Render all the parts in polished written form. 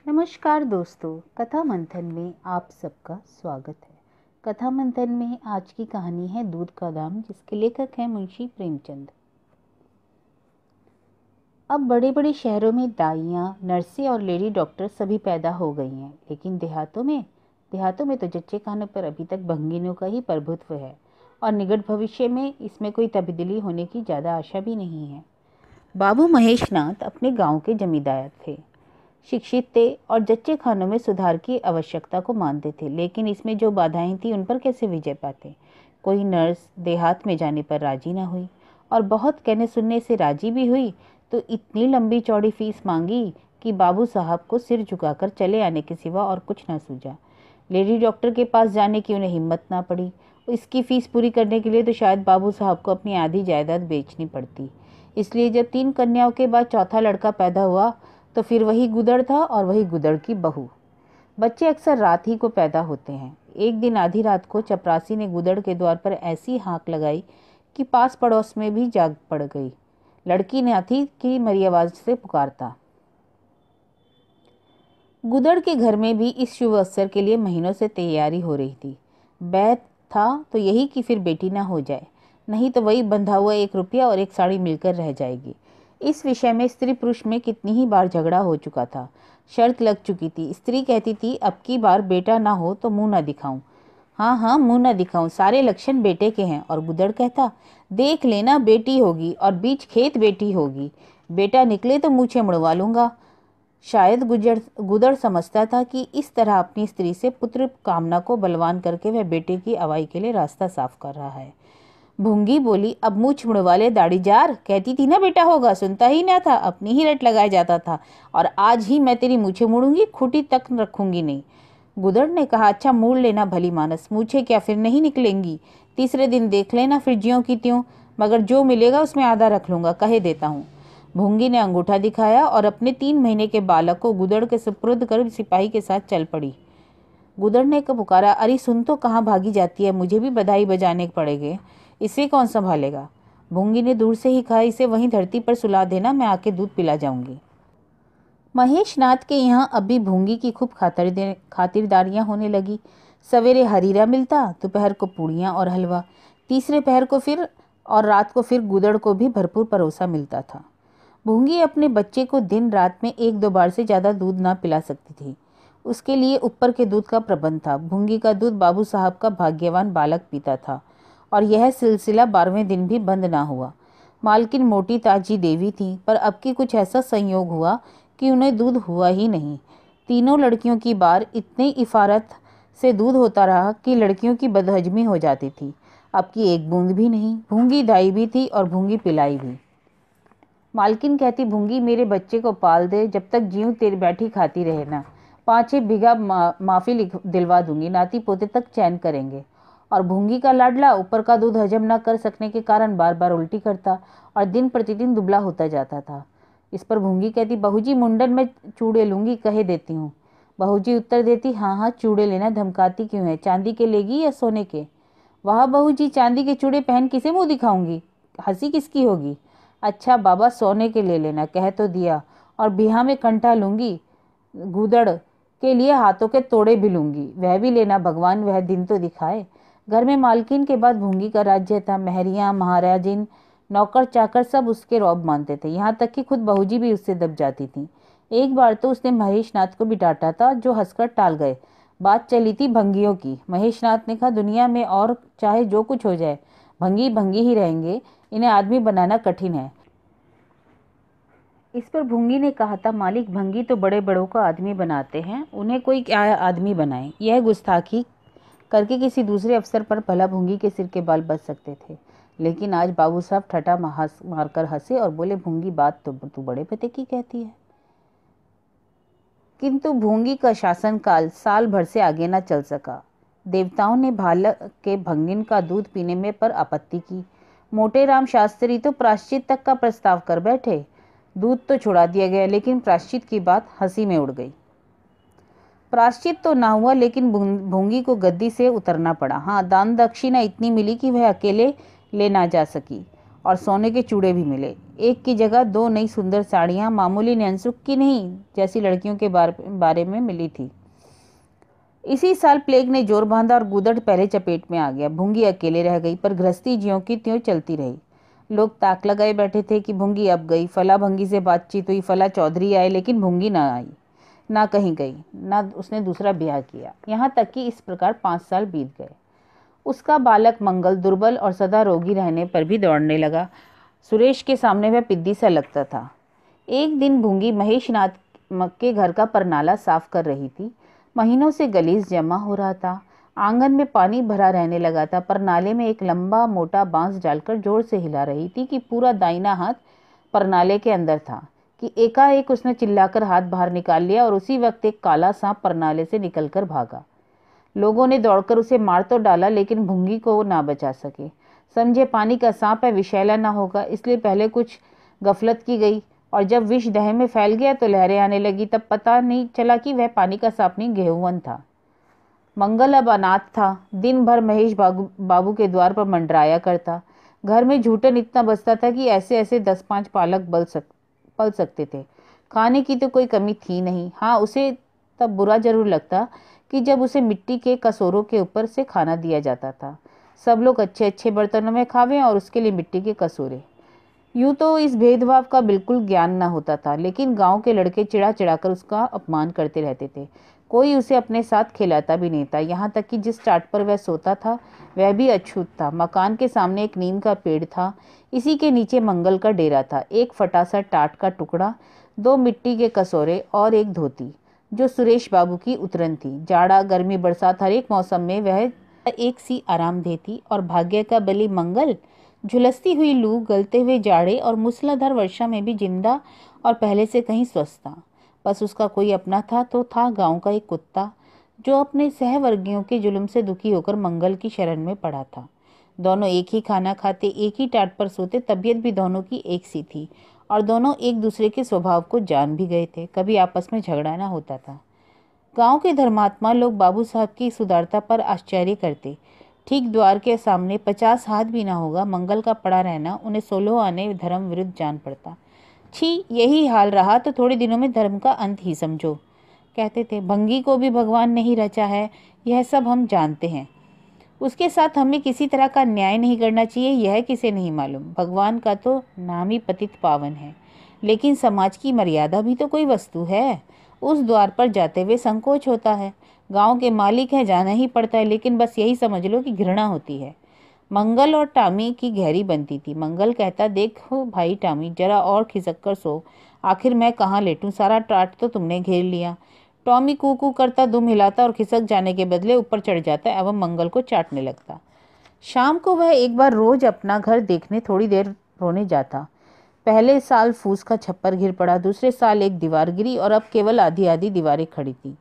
नमस्कार दोस्तों, कथा मंथन में आप सबका स्वागत है। कथा मंथन में आज की कहानी है दूध का दाम, जिसके लेखक हैं मुंशी प्रेमचंद। अब बड़े बड़े शहरों में दाइयाँ, नर्सें और लेडी डॉक्टर सभी पैदा हो गई हैं, लेकिन देहातों में तो जच्चे खानों पर अभी तक भंगिनों का ही प्रभुत्व है और निकट भविष्य में इसमें कोई तब्दीली होने की ज़्यादा आशा भी नहीं है। बाबू महेशनाथ अपने गांव के जमींदार थे, शिक्षित थे और जच्चे खानों में सुधार की आवश्यकता को मानते थे, लेकिन इसमें जो बाधाएं थी उन पर कैसे विजय पाते। कोई नर्स देहात में जाने पर राजी ना हुई और बहुत कहने सुनने से राजी भी हुई तो इतनी लंबी चौड़ी फीस मांगी कि बाबू साहब को सिर झुकाकर चले आने के सिवा और कुछ ना सूझा। लेडी डॉक्टर के पास जाने की उन्हें हिम्मत ना पड़ी। इसकी फीस पूरी करने के लिए तो शायद बाबू साहब को अपनी आधी जायदाद बेचनी पड़ती। इसलिए जब 3 कन्याओं के बाद चौथा लड़का पैदा हुआ तो फिर वही गुदड़ था और वही गुदड़ की बहू। बच्चे अक्सर रात ही को पैदा होते हैं। एक दिन आधी रात को चपरासी ने गुदड़ के द्वार पर ऐसी हाँक लगाई कि पास पड़ोस में भी जाग पड़ गई। लड़की ने हाथी की मरी आवाज से पुकारता। गुदड़ के घर में भी इस शुभ अवसर के लिए महीनों से तैयारी हो रही थी। बैत था तो यही कि फिर बेटी ना हो जाए, नहीं तो वही बंधा हुआ 1 रुपया और 1 साड़ी मिलकर रह जाएगी। इस विषय में स्त्री पुरुष में कितनी ही बार झगड़ा हो चुका था। शर्त लग चुकी थी। स्त्री कहती थी, अब की बार बेटा ना हो तो मुंह ना दिखाऊं। हाँ, मुंह ना दिखाऊं, सारे लक्षण बेटे के हैं। और गुदड़ कहता, देख लेना बेटी होगी और बीच खेत बेटी होगी। बेटा निकले तो मूछें मुड़वा लूंगा। शायद गुदड़ समझता था कि इस तरह अपनी स्त्री से पुत्र कामना को बलवान करके वह बेटे की अवाई के लिए रास्ता साफ कर रहा है। भूंगी बोली, अब मूछ मुड़वा ले दाढ़ी जार, कहती थी ना बेटा होगा, सुनता ही ना था, अपनी ही रट लगाया जाता था। और आज ही मैं तेरी मूछें मुड़ूंगी, खूटी तक रखूंगी नहीं। गुदड़ ने कहा, अच्छा मूड़ लेना भली मानस, मूछें क्या फिर नहीं निकलेंगी? तीसरे दिन देख लेना, फिर ज्यों की त्यों, मगर जो मिलेगा उसमें आधा रख लूंगा, कहे देता हूँ। भूंगी ने अंगूठा दिखाया और अपने 3 महीने के बालक को गुदड़ के सुपुर्द कर सिपाही के साथ चल पड़ी। गुदड़ ने पुकारा, अरे सुन तो, कहाँ भागी जाती है, मुझे भी बधाई बजाने पड़ेंगे, इसे कौन संभालेगा? भूंगी ने दूर से ही कहा, इसे वहीं धरती पर सुला देना, मैं आके दूध पिला जाऊंगी। महेशनाथ के यहाँ अभी भूंगी की खूब खातिरदारियां होने लगी। सवेरे हरीरा मिलता, दोपहर को पूड़ियाँ और हलवा, तीसरे पहर को फिर और रात को फिर गुदड़ को भी भरपूर परोसा मिलता था। भूंगी अपने बच्चे को दिन रात में 1-2 बार से ज़्यादा दूध ना पिला सकती थी। उसके लिए ऊपर के दूध का प्रबंध था। भूंगी का दूध बाबू साहब का भाग्यवान बालक पीता था और यह सिलसिला 12वें दिन भी बंद ना हुआ। मालकिन मोटी ताजी देवी थी, पर अब की कुछ ऐसा संयोग हुआ कि उन्हें दूध हुआ ही नहीं। तीनों लड़कियों की बार इतने इफारत से दूध होता रहा कि लड़कियों की बदहजमी हो जाती थी। अब की 1 बूंद भी नहीं। भूंगी दाई भी थी और भूंगी पिलाई भी। मालकिन कहती, भूंगी मेरे बच्चे को पाल दे, जब तक जीऊं तेरी बैठी खाती रहे ना। 5-6 बीघा माफी दिलवा दूंगी, नाती पोते तक चैन करेंगे। और भूंगी का लाडला ऊपर का दूध हजम न कर सकने के कारण बार बार उल्टी करता और दिन प्रतिदिन दुबला होता जाता था। इस पर भूंगी कहती, बहूजी मुंडन में चूड़े लूंगी, कहे देती हूँ। बहूजी उत्तर देती, हाँ चूड़े लेना, धमकाती क्यों है? चांदी के लेगी या सोने के? वाह बहूजी, चांदी के चूड़े पहन किसे मुंह दिखाऊंगी, हंसी किसकी होगी? अच्छा बाबा, सोने के ले लेना, कह तो दिया। और बिहा में कंठा लूंगी, गुदड़ के लिए हाथों के तोड़े भी लूंगी, वह भी लेना, भगवान वह दिन तो दिखाए। घर में मालकिन के बाद भूंगी का राज्य था। महरियां, महाराजिन, नौकर चाकर सब उसके रौब मानते थे, यहाँ तक कि खुद बहूजी भी उससे दब जाती थी। एक बार तो उसने महेशनाथ को भी डांटा था, जो हंसकर टाल गए। बात चली थी भंगियों की। महेशनाथ ने कहा, दुनिया में और चाहे जो कुछ हो जाए, भंगी भंगी ही रहेंगे, इन्हें आदमी बनाना कठिन है। इस पर भूंगी ने कहा था, मालिक भंगी तो बड़े बड़ों को आदमी बनाते हैं, उन्हें कोई क्या आदमी बनाए। यह गुस्ताखी करके किसी दूसरे अफसर पर भला भूंगी के सिर के बाल बच सकते थे, लेकिन आज बाबू साहब ठटा मारकर हंसे और बोले, भूंगी बात तो तू बड़े पते की कहती है। किंतु भूंगी का शासनकाल साल भर से आगे न चल सका। देवताओं ने भाल के भंगिन का दूध पीने में पर आपत्ति की। मोटे राम शास्त्री तो प्रायश्चित तक का प्रस्ताव कर बैठे। दूध तो छुड़ा दिया गया, लेकिन प्रायश्चित की बात हंसी में उड़ गई। प्रायश्चित तो ना हुआ, लेकिन भूंगी को गद्दी से उतरना पड़ा। हाँ, दान दक्षिणा इतनी मिली कि वह अकेले ले ना जा सकी और सोने के चूड़े भी मिले। एक की जगह 2 नई सुंदर साड़ियाँ मामूली न्यांसुक की नहीं जैसी लड़कियों के बारे में मिली थी। इसी साल प्लेग ने जोर बांधा और गूदड़ पहले चपेट में आ गया। भुंगी अकेले रह गई, पर गृहस्थी ज्यों की त्यों चलती रही। लोग ताक लगाए बैठे थे कि भुंगी अब गई। फला भंगी से बातचीत हुई, फला चौधरी आए, लेकिन भुंगी ना आई, ना कहीं गई, ना उसने दूसरा ब्याह किया। यहाँ तक कि इस प्रकार 5 साल बीत गए। उसका बालक मंगल दुर्बल और सदा रोगी रहने पर भी दौड़ने लगा। सुरेश के सामने वह पिद्दी सा लगता था। एक दिन भुंगी महेश नाथ के घर का परनाला साफ कर रही थी। महीनों से गलीस जमा हो रहा था। आंगन में पानी भरा रहने लगा था, पर नाले में एक लंबा मोटा बांस डालकर जोर से हिला रही थी कि पूरा दाहिना हाथ परनाले के अंदर था कि एकाएक उसने चिल्लाकर हाथ बाहर निकाल लिया और उसी वक्त एक काला सांप परनाले से निकलकर भागा। लोगों ने दौड़कर उसे मार तो डाला, लेकिन भुंगी को वो ना बचा सके। समझे पानी का सांप है, विषैला ना होगा, इसलिए पहले कुछ गफलत की गई, और जब विष देह में फैल गया तो लहरें आने लगी। तब पता नहीं चला कि वह पानी का सांप नहीं, गेहूं था। मंगल अब अनाथ था। दिन भर महेश बाबू के द्वार पर मंडराया करता। घर में झूठन इतना बचता था कि ऐसे ऐसे 10-5 पालक पल सकते थे। खाने की तो कोई कमी थी नहीं। हाँ, उसे तब बुरा जरूर लगता कि जब उसे मिट्टी के कसूरों के ऊपर से खाना दिया जाता था। सब लोग अच्छे अच्छे बर्तनों में खावें और उसके लिए मिट्टी के कसूरे। यूं तो इस भेदभाव का बिल्कुल ज्ञान न होता था, लेकिन गांव के लड़के चिढ़ा चिढ़ाकर उसका अपमान करते रहते थे। कोई उसे अपने साथ खिलाता भी नहीं था। यहाँ तक कि जिस टाट पर वह सोता था वह भी अछूत था। मकान के सामने एक नीम का पेड़ था। इसी के नीचे मंगल का डेरा था। एक फटा सा टाट का टुकड़ा, 2 मिट्टी के कसूरे और एक धोती, जो सुरेश बाबू की उतरन थी। जाड़ा गर्मी बरसात हर एक मौसम में वह एक सी आरामदेह थी। और भाग्य का बली मंगल झुलसती हुई लू, गलते हुए जाड़े और मूसलाधार वर्षा में भी जिंदा और पहले से कहीं स्वस्थ था। बस उसका कोई अपना था तो था गांव का एक कुत्ता, जो अपने सहवर्गियों के जुल्म से दुखी होकर मंगल की शरण में पड़ा था। दोनों एक ही खाना खाते, एक ही टाट पर सोते, तबीयत भी दोनों की एक सी थी और दोनों एक दूसरे के स्वभाव को जान भी गए थे। कभी आपस में झगड़ा ना होता था। गांव के धर्मात्मा लोग बाबू साहब की सुदारता पर आश्चर्य करते। ठीक द्वार के सामने 50 हाथ भी ना होगा मंगल का पड़ा रहना उन्हें 16 आने धर्म विरुद्ध जान पड़ता। छी, यही हाल रहा तो थोड़े दिनों में धर्म का अंत ही समझो, कहते थे। भंगी को भी भगवान नहीं रचा है, यह सब हम जानते हैं। उसके साथ हमें किसी तरह का न्याय नहीं करना चाहिए, यह किसे नहीं मालूम। भगवान का तो नाम ही पतित पावन है, लेकिन समाज की मर्यादा भी तो कोई वस्तु है। उस द्वार पर जाते हुए संकोच होता है। गांव के मालिक हैं, जाना ही पड़ता है, लेकिन बस यही समझ लो कि घृणा होती है। मंगल और टामी की गहरी बनती थी। मंगल कहता, देखो भाई टामी, जरा और खिसक कर सो, आखिर मैं कहाँ लेटूं, सारा टाट तो तुमने घेर लिया। टॉमी कू कू करता दुम हिलाता और खिसक जाने के बदले ऊपर चढ़ जाता एवं मंगल को चाटने लगता। शाम को वह एक बार रोज अपना घर देखने थोड़ी देर रोने जाता। पहले साल फूस का छप्पर गिर पड़ा, दूसरे साल एक दीवार गिरी और अब केवल आधी आधी दीवारें खड़ी थी,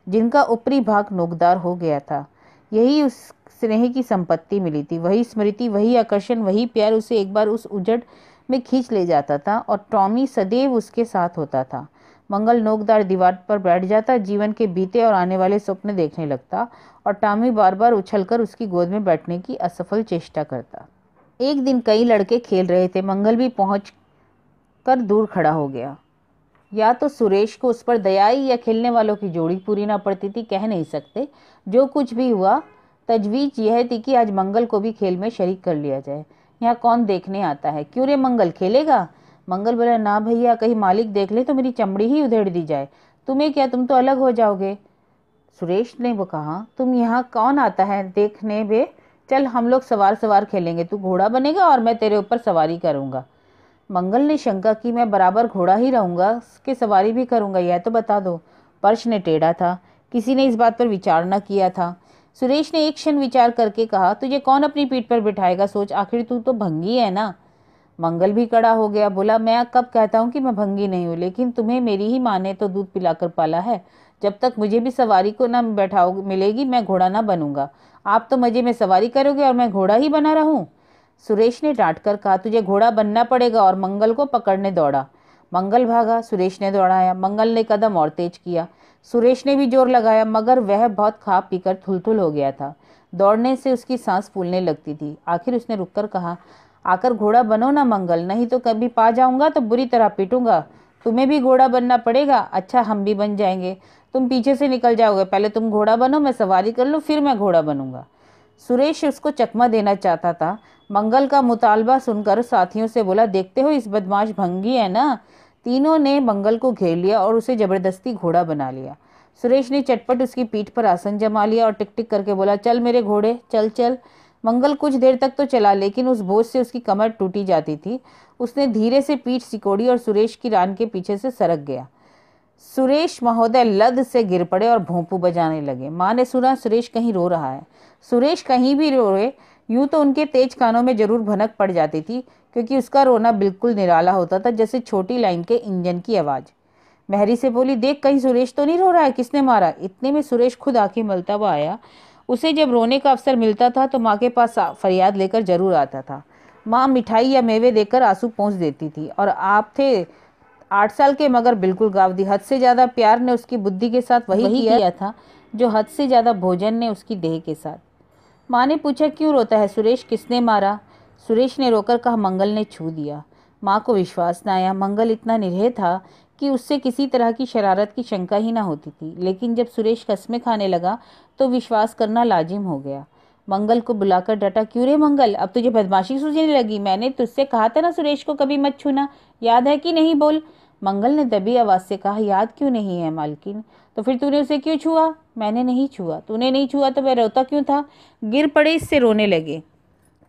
जिनका ऊपरी भाग नोकदार हो गया था। यही उस स्नेह की संपत्ति मिली थी। वही स्मृति, वही आकर्षण, वही प्यार उसे एक बार उस उजड़ में खींच ले जाता था और टॉमी सदैव उसके साथ होता था। मंगल नोकदार दीवार पर बैठ जाता, जीवन के बीते और आने वाले सपने देखने लगता और टॉमी बार बार उछलकर उसकी गोद में बैठने की असफल चेष्टा करता। एक दिन कई लड़के खेल रहे थे। मंगल भी पहुंच कर दूर खड़ा हो गया। या तो सुरेश को उस पर दया आई या खेलने वालों की जोड़ी पूरी ना पड़ती थी, कह नहीं सकते। जो कुछ भी हुआ, तजवीज यह थी कि आज मंगल को भी खेल में शरीक कर लिया जाए। यहाँ कौन देखने आता है? क्यों रे मंगल, खेलेगा? मंगल बोला, ना भैया, कहीं मालिक देख ले तो मेरी चमड़ी ही उधेड़ दी जाए। तुम्हें क्या, तुम तो अलग हो जाओगे। सुरेश ने वो कहा, तुम यहाँ कौन आता है देखने बे? चल हम लोग सवार सवार खेलेंगे, तू घोड़ा बनेगा और मैं तेरे ऊपर सवारी करूंगा। मंगल ने शंका की, मैं बराबर घोड़ा ही रहूंगा कि सवारी भी करूंगा, यह तो बता दो। पर्श ने टेढ़ा था। किसी ने इस बात पर विचार न किया था। सुरेश ने एक क्षण विचार करके कहा, तुझे कौन अपनी पीठ पर बिठाएगा, सोच, आखिर तू तो भंगी है ना। मंगल भी खड़ा हो गया, बोला, मैं कब कहता हूँ कि मैं भंगी नहीं हूँ, लेकिन तुम्हें मेरी ही माँ ने तो दूध पिलाकर पाला है। जब तक मुझे भी सवारी को न बैठाओ मिलेगी, मैं घोड़ा ना बनूंगा। आप तो मजे में सवारी करोगे और मैं घोड़ा ही बना रहूं। सुरेश ने डांट कर कहा, तुझे घोड़ा बनना पड़ेगा, और मंगल को पकड़ने दौड़ा। मंगल भागा, सुरेश ने दौड़ाया। मंगल ने कदम और तेज किया। सुरेश ने भी जोर लगाया, मगर वह बहुत खा पीकर थुलथुल हो गया था। दौड़ने से उसकी सांस फूलने लगती थी। आखिर उसने रुककर कहा, आकर घोड़ा बनो ना मंगल, नहीं तो कभी पा जाऊंगा तो बुरी तरह पीटूंगा। तुम्हें भी घोड़ा बनना पड़ेगा। अच्छा, हम भी बन जाएंगे, तुम पीछे से निकल जाओगे। पहले तुम घोड़ा बनो, मैं सवारी कर लूँ, फिर मैं घोड़ा बनूंगा। सुरेश उसको चकमा देना चाहता था। मंगल का मुतालबा सुनकर साथियों से बोला, देखते हो इस बदमाश भंगी है ना। तीनों ने मंगल को घेर लिया और उसे जबरदस्ती घोड़ा बना लिया। सुरेश ने चटपट उसकी पीठ पर आसन जमा लिया और टिक टिक करके बोला, चल मेरे घोड़े, चल चल। मंगल कुछ देर तक तो चला, लेकिन उस बोझ से उसकी कमर टूटी जाती थी। उसने धीरे से पीठ सिकोड़ी और सुरेश की रान के पीछे से सरक गया। सुरेश महोदय लद से गिर पड़े और भोंपू बजाने लगे। माँ ने सुना सुरेश कहीं रो रहा है। सुरेश कहीं भी रोए यूं तो उनके तेज कानों में जरूर भनक पड़ जाती थी, क्योंकि उसका रोना बिल्कुल निराला होता था, जैसे छोटी लाइन के इंजन की आवाज। महरी से बोली, देख कहीं सुरेश तो नहीं रो रहा है, किसने मारा। इतने में सुरेश खुद आंखें मलता हुआ आया। उसे जब रोने का अवसर मिलता था तो माँ के पास फरियाद लेकर जरूर आता था। माँ मिठाई या मेवे देकर आंसू पोंछ देती थी। और आप थे 8 साल के, मगर बिल्कुल गावदी। हद से ज्यादा प्यार ने उसकी बुद्धि के साथ वही किया था जो हद से ज्यादा भोजन ने उसकी देह के साथ। माँ ने पूछा, क्यों रोता है सुरेश, किसने मारा। सुरेश ने रोकर कहा, मंगल ने छू दिया। माँ को विश्वास न आया। मंगल इतना निरीह था कि उससे किसी तरह की शरारत की शंका ही ना होती थी, लेकिन जब सुरेश कस्में खाने लगा तो विश्वास करना लाजिम हो गया। मंगल को बुलाकर डांटा, क्यों रे मंगल, अब तुझे बदमाशी सूझने लगी। मैंने तुझसे कहा था ना सुरेश को कभी मत छूना, याद है कि नहीं, बोल। मंगल ने दबी आवाज से कहा, याद क्यों नहीं है मालकिन। तो फिर तूने उसे क्यों छुआ। मैंने नहीं छुआ। तूने नहीं छुआ तो मैं रोता क्यों था। गिर पड़े, इससे रोने लगे।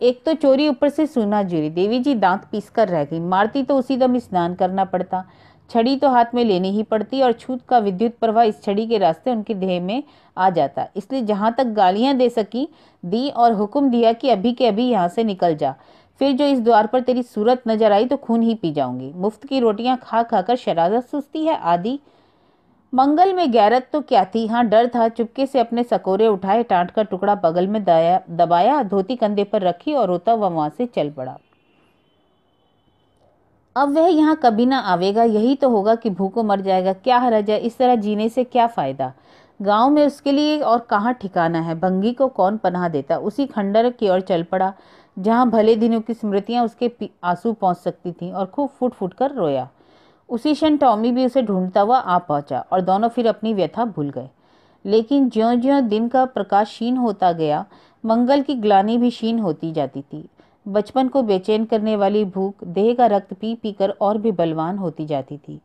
एक तो चोरी, ऊपर से सुना जुरी। देवी जी दांत पीस कर रह गई। मारती तो उसी दम स्नान करना पड़ता, छड़ी तो हाथ में लेनी ही पड़ती, और छूत का विद्युत प्रवाह इस छड़ी के रास्ते उनके देह में आ जाता। इसलिए जहां तक गालियां दे सकी दी, और हुक्म दिया कि अभी के अभी यहाँ से निकल जा। फिर जो इस द्वार पर तेरी सूरत नजर आई तो खून ही पी जाऊंगी। मुफ्त की रोटियां खा खाकर शरारत सुस्ती है आदि। मंगल में गैरत तो क्या थी, हाँ डर था। चुपके से अपने सकोरे उठाए, टाट का टुकड़ा बगल में दबाया, धोती कंधे पर रखी और रोता हुआ वहां से चल पड़ा। अब वह यहाँ कभी ना आवेगा। यही तो होगा कि भूखों मर जाएगा। क्या हर्ज है, इस तरह जीने से क्या फायदा। गांव में उसके लिए और कहाँ ठिकाना है। भंगी को कौन पनाह देता। उसी खंडर की ओर चल पड़ा जहाँ भले दिनों की स्मृतियां उसके आंसू पहुंच सकती थीं, और खूब फुट फुट कर रोया। उसी क्षण टॉमी भी उसे ढूंढता हुआ आ पहुंचा और दोनों फिर अपनी व्यथा भूल गए। लेकिन ज्यों ज्यों दिन का प्रकाश क्षीण होता गया, मंगल की ग्लानि भी क्षीण होती जाती थी। बचपन को बेचैन करने वाली भूख देह का रक्त पी पी कर और भी बलवान होती जाती थी।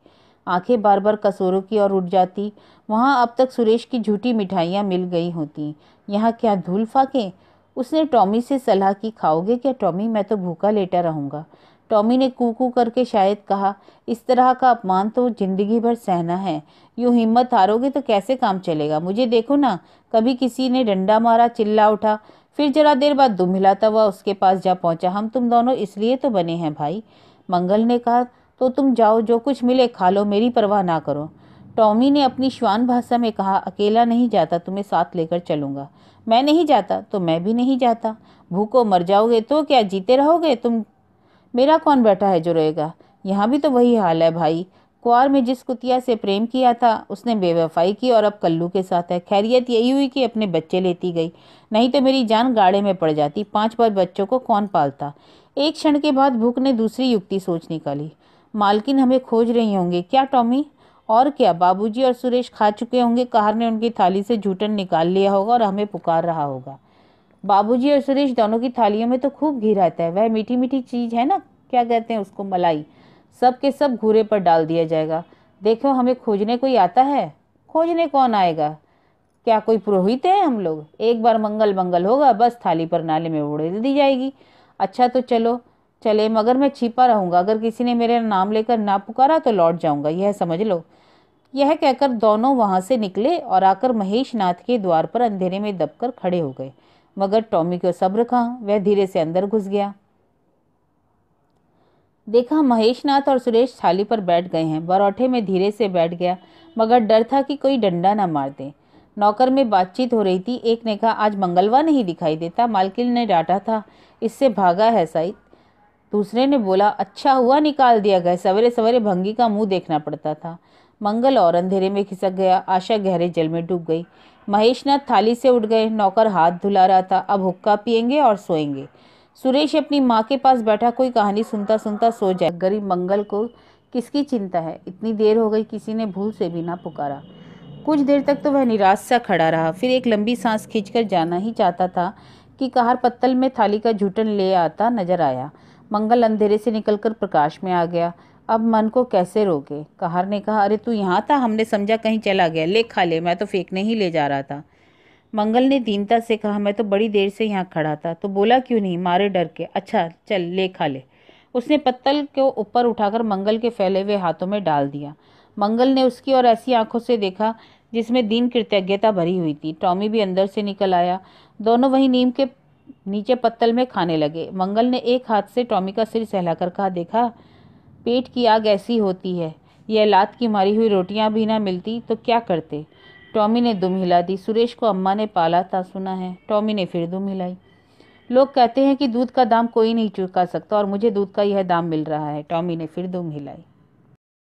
आंखें बार बार कसोरों की ओर उठ जाती। वहां अब तक सुरेश की झूठी मिठाइयां मिल गई होती, यहाँ क्या धूल फाके। उसने टॉमी से सलाह की, खाओगे क्या टॉमी, मैं तो भूखा लेटा रहूंगा। टॉमी ने कूकू करके शायद कहा, इस तरह का अपमान तो जिंदगी भर सहना है। यूं हिम्मत हारोगे तो कैसे काम चलेगा। मुझे देखो ना, कभी किसी ने डंडा मारा, चिल्ला उठा, फिर जरा देर बाद दुम हिलाता हुआ उसके पास जा पहुंचा। हम तुम दोनों इसलिए तो बने हैं भाई। मंगल ने कहा, तो तुम जाओ, जो कुछ मिले खा लो, मेरी परवाह ना करो। टॉमी ने अपनी श्वान भाषा में कहा, अकेला नहीं जाता, तुम्हें साथ लेकर चलूंगा। मैं नहीं जाता तो मैं भी नहीं जाता। भूखो मर जाओगे तो क्या, जीते रहोगे तुम। मेरा कौन बैठा है जो रोएगा। यहाँ भी तो वही हाल है भाई। कुआर में जिस कुतिया से प्रेम किया था उसने बेवफाई की और अब कल्लू के साथ है। खैरियत यही हुई कि अपने बच्चे लेती गई, नहीं तो मेरी जान गाड़े में पड़ जाती। 5 बच्चों को कौन पालता। एक क्षण के बाद भूख ने दूसरी युक्ति सोच निकाली। मालकिन हमें खोज रही होंगे क्या टॉमी। और क्या, बाबूजी और सुरेश खा चुके होंगे। कहार ने उनकी थाली से जूठन निकाल लिया होगा और हमें पुकार रहा होगा। बाबूजी और सुरेश दोनों की थालियों में तो खूब घी रहता है। वह मीठी मीठी चीज है ना, क्या कहते हैं उसको, मलाई। सब के सब घूरे पर डाल दिया जाएगा। देखो, हमें खोजने कोई आता है। खोजने कौन आएगा, क्या कोई पुरोहित है हम लोग। एक बार मंगल मंगल होगा, बस थाली पर नाले में उड़ेल दी जाएगी। अच्छा तो चलो चले, मगर मैं छिपा रहूंगा। अगर किसी ने मेरा नाम लेकर ना पुकारा तो लौट जाऊंगा, यह समझ लो। यह कहकर दोनों वहां से निकले और आकर महेश नाथ के द्वार पर अंधेरे में दबकर खड़े हो गए। मगर टॉमी को सब्र कहाँ, वह धीरे से अंदर घुस गया। देखा, महेश नाथ और सुरेश थाली पर बैठ गए हैं। बरौठे में धीरे से बैठ गया, मगर डर था कि कोई डंडा ना मार दे। नौकर में बातचीत हो रही थी। एक ने कहा, आज मंगलवा नहीं दिखाई देता, मालकिन ने डांटा था, इससे भागा है शायद। दूसरे ने बोला, अच्छा हुआ निकाल दिया गया, सवेरे सवेरे भंगी का मुंह देखना पड़ता था। मंगल और अंधेरे में खिसक गया। आशा गहरे जल में डूब गई। महेशनाथ थाली से उठ गए। नौकर हाथ धुला रहा था। अब हुक्का पिएंगे और सोएंगे। सुरेश अपनी माँ के पास बैठा कोई कहानी सुनता सुनता सो जाए। गरीब मंगल को किसकी चिंता है, इतनी देर हो गई किसी ने भूल से भी ना पुकारा। कुछ देर तक तो वह निराश सा खड़ा रहा, फिर एक लंबी सांस खींचकर जाना ही चाहता था कि कहार पत्तल में थाली का झूठन ले आता नजर आया। मंगल अंधेरे से निकलकर प्रकाश में आ गया। अब मन को कैसे रोके। कहार ने कहा, अरे तू यहाँ था, हमने समझा कहीं चला गया, ले खा ले, मैं तो फेंकने ही ले जा रहा था। मंगल ने दीनता से कहा, मैं तो बड़ी देर से यहाँ खड़ा था, तो बोला क्यों नहीं? मारे डर के। अच्छा चल ले खा ले। उसने पत्तल को ऊपर उठाकर मंगल के फैले हुए हाथों में डाल दिया। मंगल ने उसकी और ऐसी आंखों से देखा जिसमें दीन कृतज्ञता भरी हुई थी। टॉमी भी अंदर से निकल आया। दोनों वहीं नीम के नीचे पत्तल में खाने लगे। मंगल ने एक हाथ से टॉमी का सिर सहलाकर कहा, देखा पेट की आग ऐसी होती है, यह लात की मारी हुई रोटियां भी ना मिलती तो क्या करते। टॉमी ने दुम हिला दी। सुरेश को अम्मा ने पाला था सुना है। टॉमी ने फिर दुम हिलाई। लोग कहते हैं कि दूध का दाम कोई नहीं चुका सकता और मुझे दूध का यह दाम मिल रहा है। टॉमी ने फिर दुम हिलाई।